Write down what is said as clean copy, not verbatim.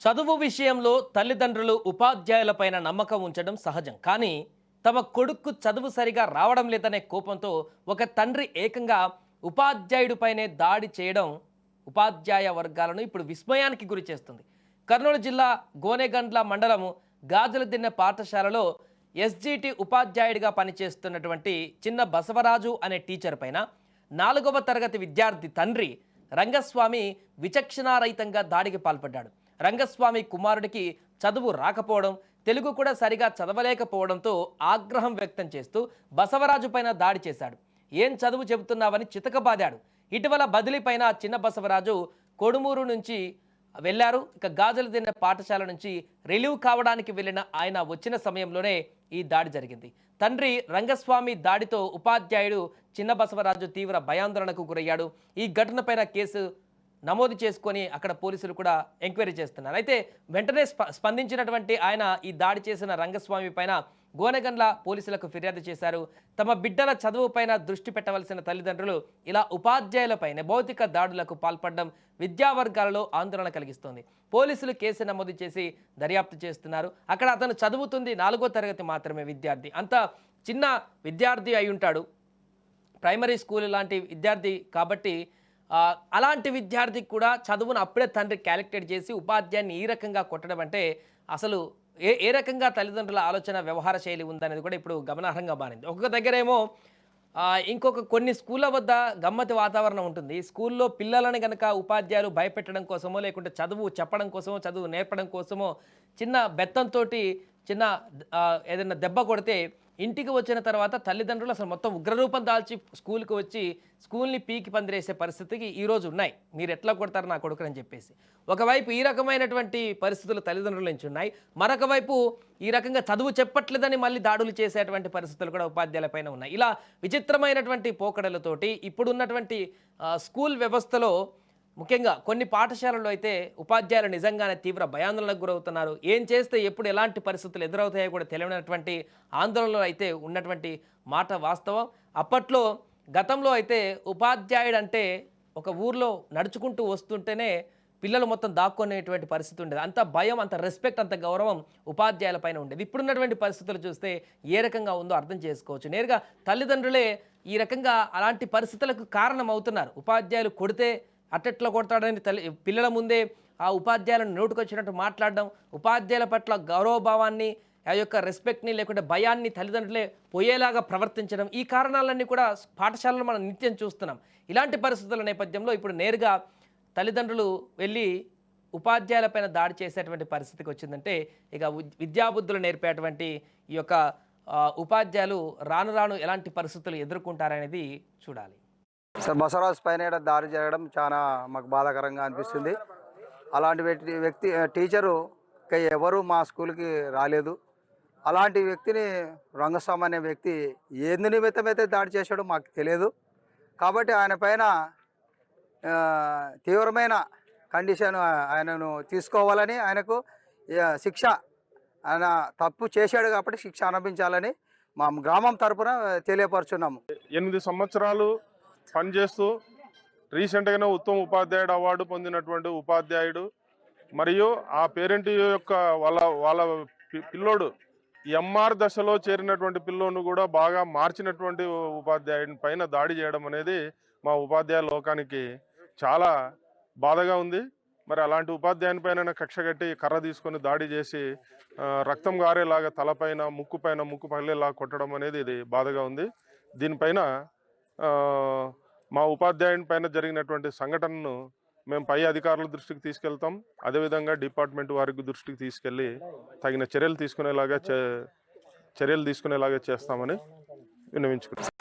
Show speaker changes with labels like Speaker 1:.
Speaker 1: చదువు విషయంలో తల్లిదండ్రులు ఉపాధ్యాయులపైన నమ్మకం ఉంచడం సహజం. కానీ తమ కొడుకు చదువు సరిగా రావడం లేదనే కోపంతో ఒక తండ్రి ఏకంగా ఉపాధ్యాయుడిపైనే దాడి చేయడం ఉపాధ్యాయ వర్గాలను ఇప్పుడు విస్మయానికి గురి చేస్తుంది. కర్నూలు జిల్లా గోనెగండ్ల మండలం గాజులదిన్నె పాఠశాలలో ఎస్జిటి ఉపాధ్యాయుడిగా పనిచేస్తున్నటువంటి చిన్న బసవరాజు అనే టీచర్ పైన 4వ తరగతి విద్యార్థి తండ్రి రంగస్వామి విచక్షణారహితంగా దాడికి పాల్పడ్డాడు. రంగస్వామి కుమారుడికి చదువు రాకపోవడం, తెలుగు కూడా సరిగా చదవలేకపోవడంతో ఆగ్రహం వ్యక్తం చేస్తూ బసవరాజు పైన దాడి చేశాడు. ఏం చదువు చెబుతున్నావని చితకబాదాడు. ఇటీవల బదిలీ పైన చిన్న బసవరాజు కొడుమూరు నుంచి వెళ్లారు. ఇక గాజులదిన్నె పాఠశాల నుంచి రిలీవ్ కావడానికి వెళ్ళిన ఆయన వచ్చిన సమయంలోనే ఈ దాడి జరిగింది. తండ్రి రంగస్వామి దాడితో ఉపాధ్యాయుడు చిన్న బసవరాజు తీవ్ర భయాందోళనకు గురయ్యాడు. ఈ ఘటనపైన కేసు నమోదు చేసుకొని అక్కడ పోలీసులు కూడా ఎంక్వైరీ చేస్తున్నారు. అయితే వెంటనే స్పందించినటువంటి ఆయన ఈ దాడి చేసిన రంగస్వామి పైన గోనెగండ్ల పోలీసులకు ఫిర్యాదు చేశారు. తమ బిడ్డల చదువు పైన దృష్టి పెట్టవలసిన తల్లిదండ్రులు ఇలా ఉపాధ్యాయులపైన భౌతిక దాడులకు పాల్పడడం విద్యావర్గాలలో ఆందోళన కలిగిస్తోంది. పోలీసులు కేసు నమోదు చేసి దర్యాప్తు చేస్తున్నారు. అక్కడ అతను చదువుతుంది 4వ తరగతి మాత్రమే విద్యార్థి. అంత చిన్న విద్యార్థి అయి ఉంటాడు, ప్రైమరీ స్కూల్ లాంటి విద్యార్థి కాబట్టి అలాంటి విద్యార్థికి కూడా చదువును అప్పుడే తండ్రి క్యాలిక్యులేట్ చేసి ఉపాధ్యాయుని ఈ రకంగా కొట్టడం అంటే అసలు ఏ రకంగా తల్లిదండ్రుల ఆలోచన వ్యవహార శైలి ఉందనేది కూడా ఇప్పుడు గమనార్హంగా మారింది. ఒక్కొక్క దగ్గరేమో ఇంకొక కొన్ని స్కూళ్ళ వద్ద గమ్మతి వాతావరణం ఉంటుంది. స్కూల్లో పిల్లలను కనుక ఉపాధ్యాయులు భయపెట్టడం కోసమో, లేకుంటే చదువు చెప్పడం కోసమో, చదువు నేర్పడం కోసమో చిన్న బెత్తంతో చిన్న ఏదైనా దెబ్బ కొడితే ఇంటికి వచ్చిన తర్వాత తల్లిదండ్రులు అసలు మొత్తం ఉగ్రరూపం దాల్చి స్కూల్కి వచ్చి స్కూల్ని పీకి పందిరేసే పరిస్థితికి ఈరోజు ఉన్నాయి. మీరు ఎట్లా కొడతారు నా కొడుకుని చెప్పేసి. ఒకవైపు ఈ రకమైనటువంటి పరిస్థితులు తల్లిదండ్రుల నుంచి ఉన్నాయి, మరొక వైపు ఈ రకంగా చదువు చెప్పట్లేదని మళ్ళీ దాడులు చేసేటువంటి పరిస్థితులు కూడా ఉపాధ్యాయులపైన ఉన్నాయి. ఇలా విచిత్రమైనటువంటి పోకడలతోటి ఇప్పుడున్నటువంటి స్కూల్ వ్యవస్థలో ముఖ్యంగా కొన్ని పాఠశాలల్లో అయితే ఉపాధ్యాయులు నిజంగానే తీవ్ర భయాందోళనకు గురవుతున్నారు. ఏం చేస్తే ఎప్పుడు ఎలాంటి పరిస్థితులు ఎదురవుతాయో కూడా తెలియనటువంటి ఆందోళనలో అయితే ఉన్నటువంటి మాట వాస్తవం. అప్పట్లో గతంలో అయితే ఉపాధ్యాయుడు అంటే ఒక ఊర్లో నడుచుకుంటూ వస్తుంటేనే పిల్లలు మొత్తం దాక్కునేటువంటి పరిస్థితి ఉండేది. అంత భయం, అంత రెస్పెక్ట్, అంత గౌరవం ఉపాధ్యాయుల పైన ఉండేది. ఇప్పుడున్నటువంటి పరిస్థితులు చూస్తే ఏ రకంగా ఉందో అర్థం చేసుకోవచ్చు. నేరుగా తల్లిదండ్రులే ఈ రకంగా అలాంటి పరిస్థితులకు కారణం అవుతున్నారు. ఉపాధ్యాయులు కొడితే అట్టెట్లా కొడతాడని పిల్లల ముందే ఆ ఉపాధ్యాయులను నోటుకొచ్చినట్టు మాట్లాడడం, ఉపాధ్యాయుల పట్ల గౌరవభావాన్ని, ఆ యొక్క రెస్పెక్ట్ని లేకుంటే భయాన్ని తల్లిదండ్రులే పోయేలాగా ప్రవర్తించడం, ఈ కారణాలన్నీ కూడా పాఠశాలలో మనం నిత్యం చూస్తున్నాం. ఇలాంటి పరిస్థితుల నేపథ్యంలో ఇప్పుడు నేరుగా తల్లిదండ్రులు వెళ్ళి ఉపాధ్యాయులపైన దాడి చేసేటువంటి పరిస్థితికి వచ్చిందంటే ఇక విద్యాబుద్ధులు నేర్పేటువంటి ఈ యొక్క ఉపాధ్యాయులు రాను రాను ఎలాంటి పరిస్థితులు ఎదుర్కొంటారనేది చూడాలి.
Speaker 2: సార్, బసవరాజు పైన దాడి చేయడం చాలా మాకు బాధాకరంగా అనిపిస్తుంది. అలాంటి వ్యక్తి టీచరు ఎవరు మా స్కూల్కి రాలేదు. అలాంటి వ్యక్తిని రంగస్వామి అనే వ్యక్తి ఎందు నిమిత్తమైతే దాడి చేశాడో మాకు తెలియదు. కాబట్టి ఆయన పైన తీవ్రమైన కండిషన్ ఆయనను తీసుకోవాలని, ఆయనకు శిక్ష, ఆయన తప్పు చేశాడు కాబట్టి శిక్ష అనుభవించాలని మా గ్రామం తరపున తెలియపరుచున్నాము.
Speaker 3: 8 సంవత్సరాలు పనిచేస్తూ రీసెంట్గానే ఉత్తమ ఉపాధ్యాయుడు అవార్డు పొందినటువంటి ఉపాధ్యాయుడు మరియు ఆ పేరెంట్ యొక్క వాళ్ళ పిల్లోడు ఎంఆర్ దశలో చేరినటువంటి పిల్లోను కూడా బాగా మార్చినటువంటి ఉపాధ్యాయుడి పైన దాడి చేయడం అనేది మా ఉపాధ్యాయ లోకానికి చాలా బాధగా ఉంది. మరి అలాంటి ఉపాధ్యాయుని పైన కక్ష కట్టి కర్ర తీసుకొని దాడి చేసి రక్తం గారేలాగా తలపైన ముక్కు పగిలేలాగా కొట్టడం అనేది ఇది బాధగా ఉంది. దీనిపైన మా ఉపాధ్యాయుని పైన జరిగినటువంటి సంఘటనను మేము పై అధికారుల దృష్టికి తీసుకెళ్తాం. అదేవిధంగా డిపార్ట్మెంట్ వారికి దృష్టికి తీసుకెళ్ళి తగిన చర్యలు తీసుకునేలాగా చేస్తామని విన్నవించుకుంటాం.